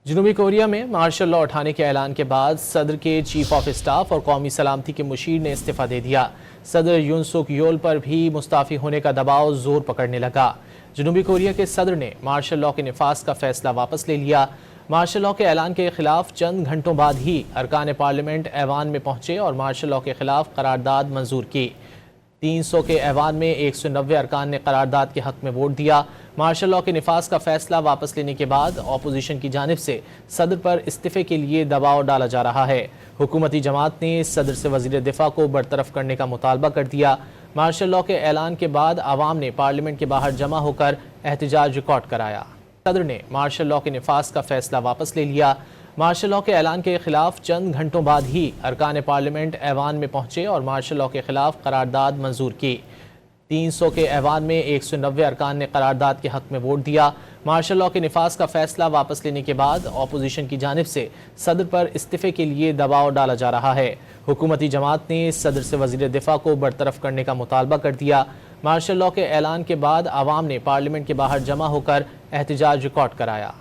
جنوبی کوریا میں martial law اٹھانے کے اعلان کے بعد صدر کے چیف آف اسٹاف اور قومی سلامتی کے مشیر نے استعفیٰ دے دیا۔ صدر یون سک یول پر بھی مستعفی ہونے کا دباؤ زور پکڑنے لگا۔ جنوبی کوریا کے صدر نے مارشل لا کے نفاذ کا فیصلہ واپس لے لیا۔ مارشل لا کے اعلان کے خلاف چند گھنٹوں بعد ہی ارکان پارلیمنٹ ایوان میں پہنچے اور مارشل لا کے خلاف قرارداد منظور کی۔ 300 کے ایوان میں 190 ارکان نے قرارداد کے حق میں ووٹ دیا۔ مارشل لا کے نفاذ کا فیصلہ واپس لینے کے بعد اپوزیشن کی جانب سے صدر پر استعفے کے لیے دباؤ ڈالا جا رہا ہے۔ حکومتی جماعت نے صدر سے وزیر دفاع کو برطرف کرنے کا مطالبہ کر دیا۔ مارشل لا کے اعلان کے بعد عوام نے پارلیمنٹ کے باہر جمع ہو کر احتجاج ریکارڈ کرایا۔ صدر نے مارشل لا کے نفاذ کا فیصلہ واپس لے لیا۔ مارشل لا کے اعلان کے خلاف چند گھنٹوں بعد ہی ارکان پارلیمنٹ ایوان میں پہنچے اور مارشل لا کے خلاف قرارداد منظور کی۔ 300 کے ایوان میں 190 ارکان نے قرارداد کے حق میں ووٹ دیا۔ مارشل لا کے نفاذ کا فیصلہ واپس لینے کے بعد اپوزیشن کی جانب سے صدر پر استعفے کے لیے دباؤ ڈالا جا رہا ہے۔ حکومتی جماعت نے صدر سے وزیر دفاع کو برطرف کرنے کا مطالبہ کر دیا۔ مارشل لا کے اعلان کے بعد عوام نے پارلیمنٹ کے باہر جمع ہو کر احتجاج ریکارڈ کرایا۔